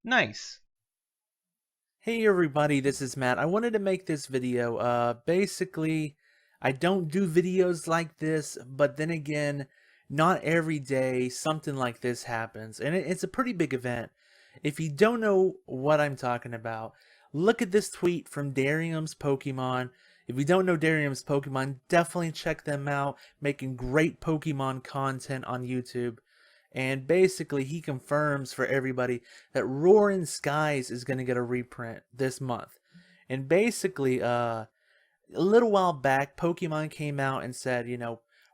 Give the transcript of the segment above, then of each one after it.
Nice. Hey everybody, this is Matt. I wanted to make this video. Basically, I don't do videos like this, but then again, not every day something like this happens, and it's a pretty big event. If you don't know what I'm talking about, look at this tweet from Darium's Pokemon. If you don't know Darium's Pokemon, definitely check them out, making great Pokemon content on YouTube. And basically, he confirms for everybody that Roaring Skies is going to get a reprint this month. And basically, a little while back, Pokemon came out and said,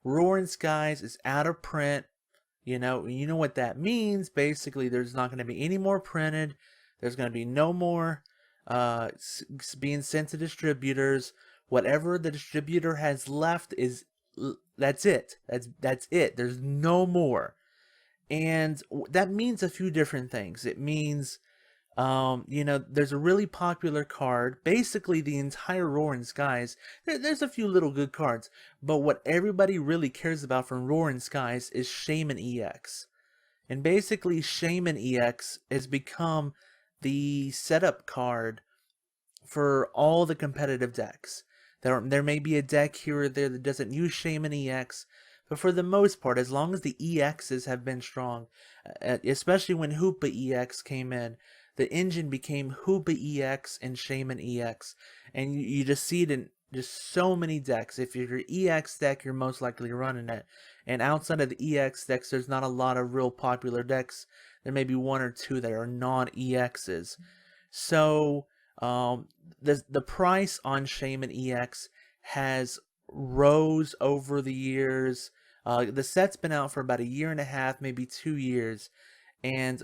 Roaring Skies is out of print. You know what that means. Basically, there's not going to be any more printed. There's going to be no more being sent to distributors. Whatever the distributor has left is that's it. That's it. There's no more. And that means a few different things. It means, there's a really popular card. Basically, the entire Roaring Skies, there's a few little good cards. But what everybody really cares about from Roaring Skies is Shaymin EX. And basically, Shaymin EX has become the setup card for all the competitive decks. There may be a deck here or there that doesn't use Shaymin EX, but for the most part, as long as the EXs have been strong, especially when Hoopa EX came in, the engine became Hoopa EX and Shaymin EX, and you just see it in just so many decks. If you're your EX deck, you're most likely running it. And outside of the EX decks, there's not a lot of real popular decks. There may be one or two that are non-EXs. So the price on Shaymin EX has rose over the years. The set's been out for about a year and a half, maybe 2 years, and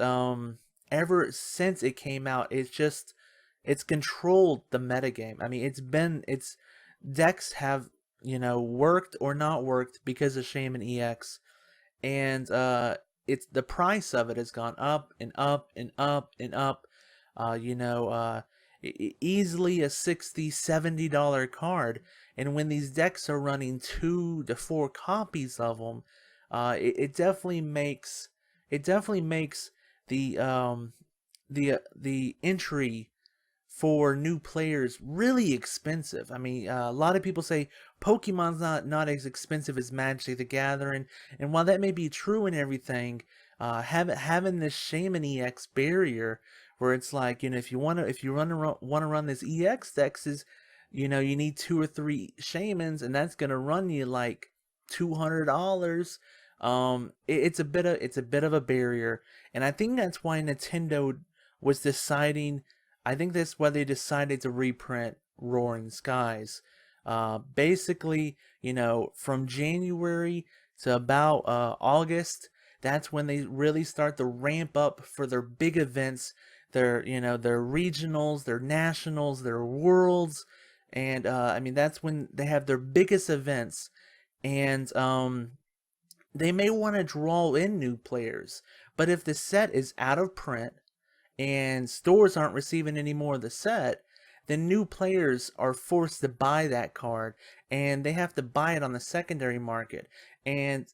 ever since it came out, it's controlled the metagame. I mean, it's decks have worked or not worked because of Shaymin EX, and it's the price of it has gone up and up and up and up. uh, you know, uh, easily a $60-$70 card. And when these decks are running 2 to 4 copies of them, it definitely makes the entry for new players really expensive. I mean, a lot of people say Pokemon's not as expensive as Magic the Gathering, and while that may be true and everything, having this Shaymin EX barrier, where it's like, if you want to run this EX decks, is you need 2 or 3 Shaymins, and that's gonna run you like $200. It's a bit of a barrier, and I think that's why Nintendo was deciding. I think that's why they decided to reprint Roaring Skies. Basically, from January to about August, that's when they really start to ramp up for their big events, their regionals, their nationals, their worlds, and I mean that's when they have their biggest events, and they may want to draw in new players. But if the set is out of print and stores aren't receiving any more of the set, then new players are forced to buy that card, and they have to buy it on the secondary market. And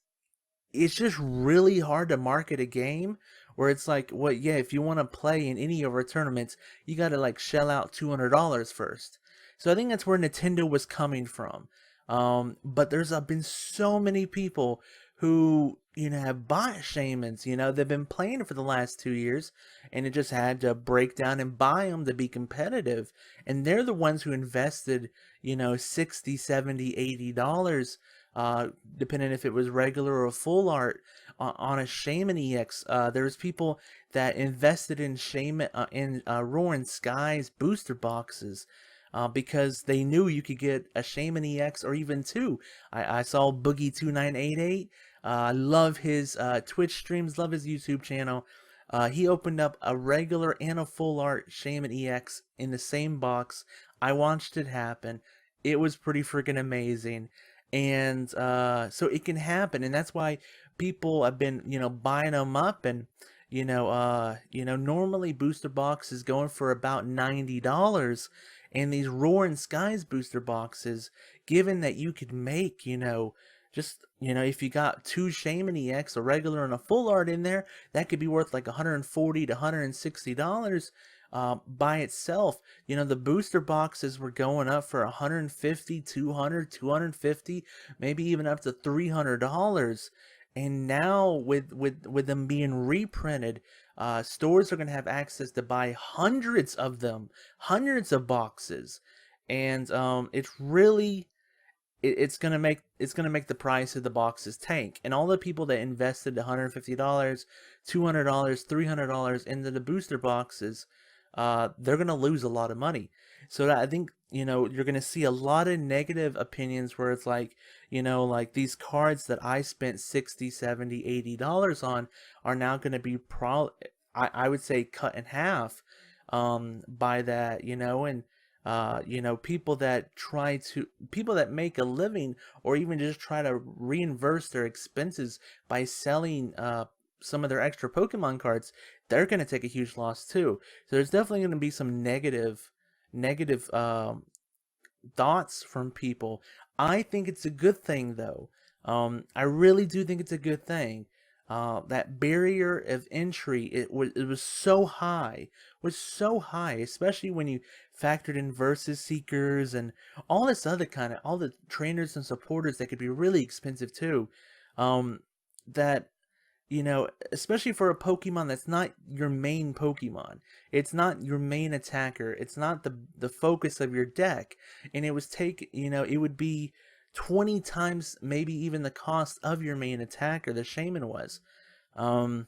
it's just really hard to market a game where it's like, well, yeah, if you want to play in any of our tournaments, you got to like shell out $200 first. So I think that's where Nintendo was coming from. But there's been so many people who have bought Shaymins. They've been playing for the last 2 years, and it just had to break down and buy them to be competitive. And they're the ones who invested 60, 70, $80, depending if it was regular or full art, on a Shaymin EX. There's people that invested in Roaring Skies booster boxes, because they knew you could get a Shaymin EX or even two. I saw Boogie2988. I love his Twitch streams, love his YouTube channel. He opened up a regular and a full art Shaymin EX in the same box. I watched it happen. It was pretty freaking amazing. And so it can happen, and that's why people have been, buying them up. And normally booster boxes going for about $90, and these Roaring Skies booster boxes, given that you could make, just you know, if you got two Shaymin EX, a regular and a full art in there, that could be worth like $140 to $160 by itself. You know, the booster boxes were going up for 150, 200, 250, maybe even up to $300. And now with them being reprinted, stores are going to have access to buy hundreds of them, hundreds of boxes. And it's really it's gonna make the price of the boxes tank, and all the people that invested $150, $200, $300 into the booster boxes, they're gonna lose a lot of money. So I think, you know, you're gonna see a lot of negative opinions where it's like, you know, like these cards that I spent 60, 70, $80 on are now gonna be I would say cut in half by that, you know. And you know, people that make a living or even just try to reimburse their expenses by selling some of their extra Pokemon cards, they're going to take a huge loss too. So there's definitely going to be some negative thoughts from people. I think it's a good thing though. I really do think it's a good thing. That barrier of entry, it was so high, especially when you factored in versus seekers and all this other kind of, all the trainers and supporters that could be really expensive too. That, you know, especially for a Pokemon that's not your main Pokemon. It's not your main attacker. It's not the focus of your deck. And you know, it would be 20 times maybe even the cost of your main attacker, the Shaymin was. Um,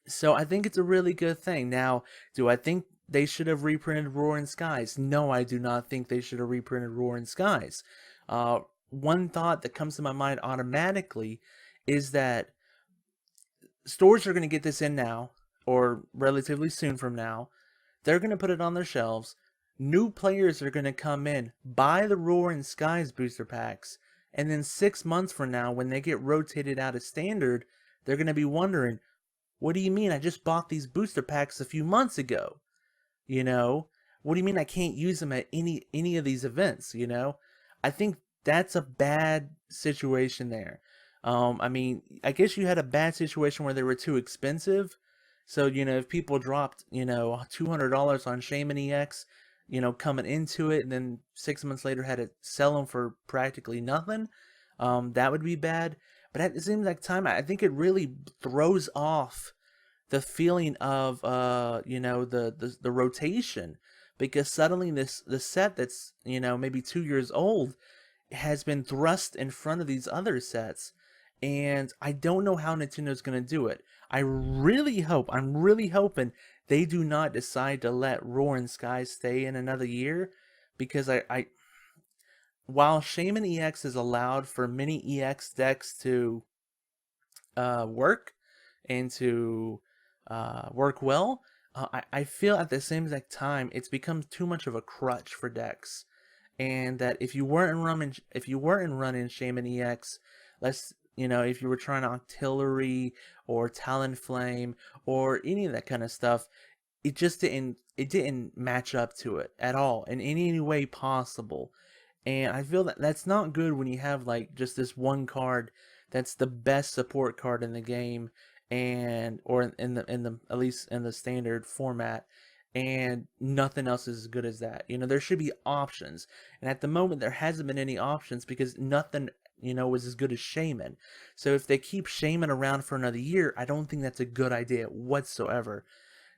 so I think it's a really good thing. Now, do I think they should have reprinted Roaring Skies? No, I do not think they should have reprinted Roaring Skies. One thought that comes to my mind automatically is that stores are going to get this in now, or relatively soon from now. They're going to put it on their shelves. New players are going to come in, buy the Roaring Skies booster packs, and then 6 months from now, when they get rotated out of standard, they're going to be wondering, what do you mean I just bought these booster packs a few months ago? You know, what do you mean I can't use them at any of these events? You know, I think that's a bad situation there. I mean, I guess you had a bad situation where they were too expensive. So, you know, if people dropped, you know, $200 on Shaymin EX, you know, coming into it, and then 6 months later had to sell them for practically nothing, that would be bad. But at the same like time, I think it really throws off the feeling of you know, the rotation, because suddenly the set that's, you know, maybe 2 years old has been thrust in front of these other sets, and I don't know how Nintendo's gonna do it. I'm really hoping they do not decide to let Roaring Skies stay in another year, because I while Shaymin EX is allowed for many EX decks to work and to work well, I feel at the same exact time it's become too much of a crutch for decks, and that if you weren't running Shaymin EX, let's, you know, if you were trying Octillery or Talonflame or any of that kind of stuff, it didn't match up to it at all in any way possible. And I feel that that's not good when you have like just this one card that's the best support card in the game, and or in the at least in the standard format, and nothing else is as good as that. You know, there should be options. And at the moment there hasn't been any options because nothing, you know, was as good as Shaymin. So if they keep Shaymin around for another year, I don't think that's a good idea whatsoever.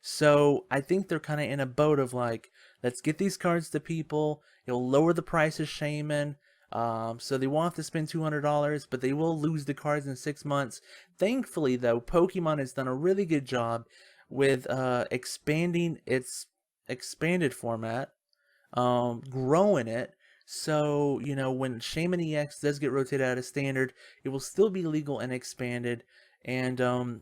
So I think they're kind of in a boat of like, let's get these cards to people. It'll lower the price of Shaymin. So they won't have to spend $200, but they will lose the cards in 6 months. Thankfully, though, Pokemon has done a really good job with expanding its expanded format, growing it. So, you know, when Shaymin EX does get rotated out of standard, it will still be legal and expanded. And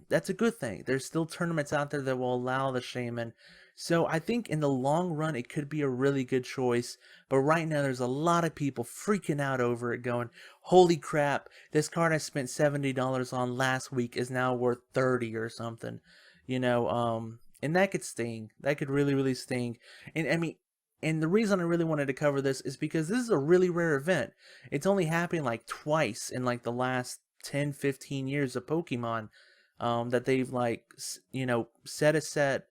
that's a good thing. There's still tournaments out there that will allow the Shaymin. So I think in the long run, it could be a really good choice. But right now, there's a lot of people freaking out over it going, holy crap, this card I spent $70 on last week is now worth 30 or something. You know, and that could sting. That could really, really sting. And I mean, and the reason I really wanted to cover this is because this is a really rare event. It's only happened like twice in like the last 10-15 years of Pokemon, that they've like said a set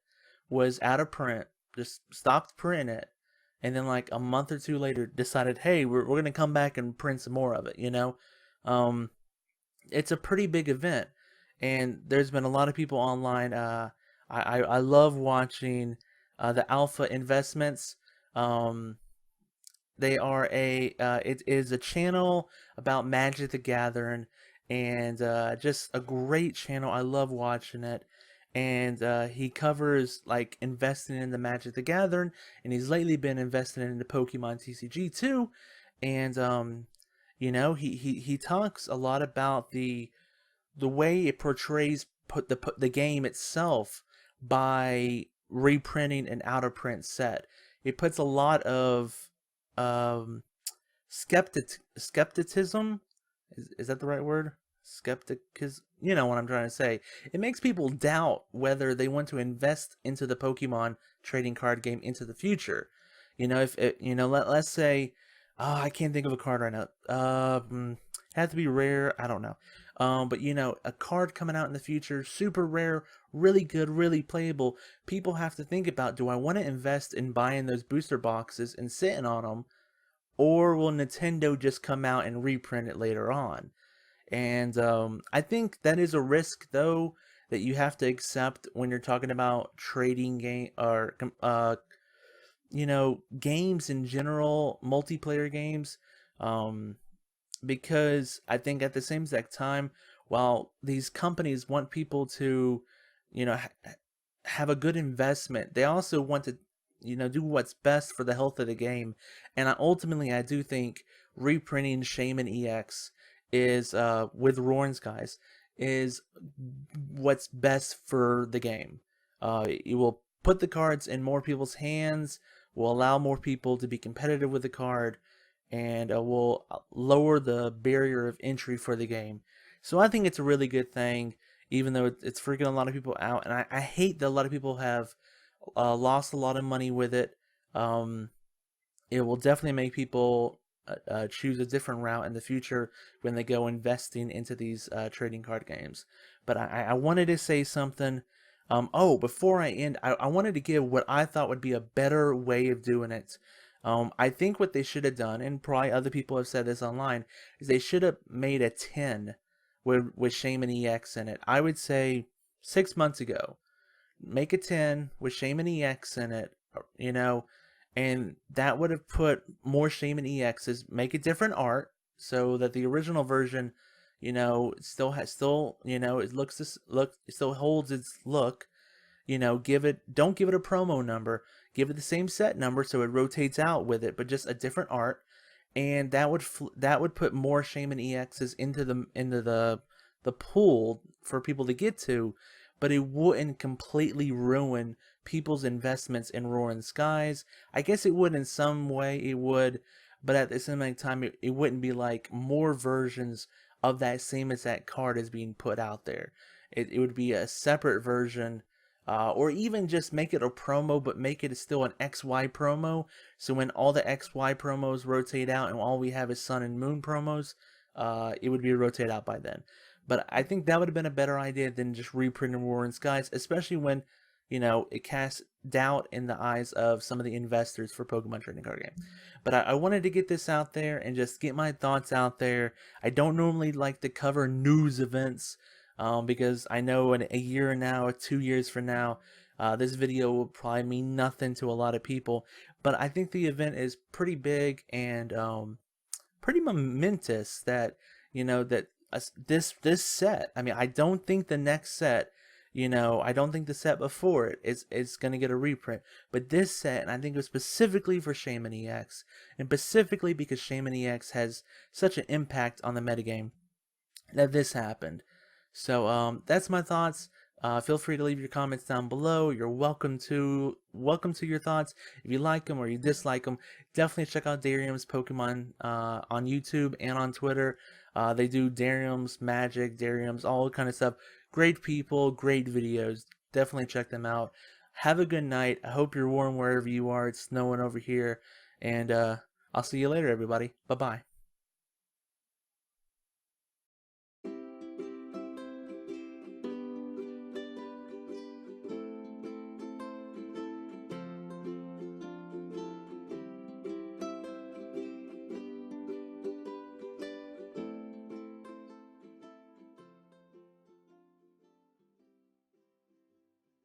was out of print, just stopped printing it, and then like a month or two later decided, hey, we're gonna come back and print some more of it. um, it's a pretty big event, and there's been a lot of people online. I love watching the Alpha Investments. Um, they are it is a channel about Magic the Gathering, and just a great channel. I love watching it. And he covers like investing in the Magic the Gathering, and he's lately been investing in the Pokemon TCG too. And he talks a lot about the way it portrays the game itself by reprinting an out of print set. It puts a lot of um, skepticism. Is that the right word? Skepticism. You know what I'm trying to say. It makes people doubt whether they want to invest into the Pokemon trading card game into the future. If it, let's say, oh, I can't think of a card right now. Have to be rare. I don't know. But a card coming out in the future, super rare, really good, really playable. People have to think about: do I want to invest in buying those booster boxes and sitting on them, or will Nintendo just come out and reprint it later on? And I think that is a risk, though, that you have to accept when you're talking about trading game or games in general, multiplayer games. Um, because I think at the same exact time, while these companies want people to, have a good investment, they also want to, do what's best for the health of the game. And ultimately, I do think reprinting Shaymin EX is, with Roaring Skies, is what's best for the game. It will put the cards in more people's hands, will allow more people to be competitive with the card, and will lower the barrier of entry for the game. So I think it's a really good thing, even though it's freaking a lot of people out. And I hate that a lot of people have lost a lot of money with it. It will definitely make people choose a different route in the future when they go investing into these trading card games. But I wanted to say something. Before I end, I wanted to give what I thought would be a better way of doing it. I think what they should have done, and probably other people have said this online, is they should have made a 10 with Shaymin EX in it. I would say 6 months ago. Make a 10 with Shaymin EX in it, and that would have put more Shaymin EXs. Make a different art so that the original version, it it still holds its look. Don't give it a promo number. Give it the same set number so it rotates out with it, but just a different art. And that would put more Shaymin EXs into the pool for people to get to, but it wouldn't completely ruin people's investments in Roaring Skies. I guess it would in some way, it would, but at the same time, it wouldn't be like more versions of that same exact card is being put out there. It would be a separate version, or even just make it a promo, but make it still an XY promo. So when all the XY promos rotate out and all we have is Sun and Moon promos, it would be rotated out by then. But I think that would have been a better idea than just reprinting Roaring Skies, especially when, it casts doubt in the eyes of some of the investors for Pokemon trading card game. But I wanted to get this out there and just get my thoughts out there. I don't normally like to cover news events, because I know in a year now or 2 years from now, this video will probably mean nothing to a lot of people. But I think the event is pretty big and pretty momentous that, this set. I mean, I don't think the next set, I don't think the set before it is going to get a reprint. But this set, and I think it was specifically for Shaymin EX, and specifically because Shaymin EX has such an impact on the metagame, that this happened. So that's my thoughts. Feel free to leave your comments down below. You're welcome to your thoughts. If you like them or you dislike them, definitely check out Darium's Pokemon on YouTube and on Twitter. They do Darium's Magic, Darium's, all kind of stuff. Great people, great videos. Definitely check them out. Have a good night. I hope you're warm wherever you are. It's snowing over here. And I'll see you later, everybody. Bye-bye.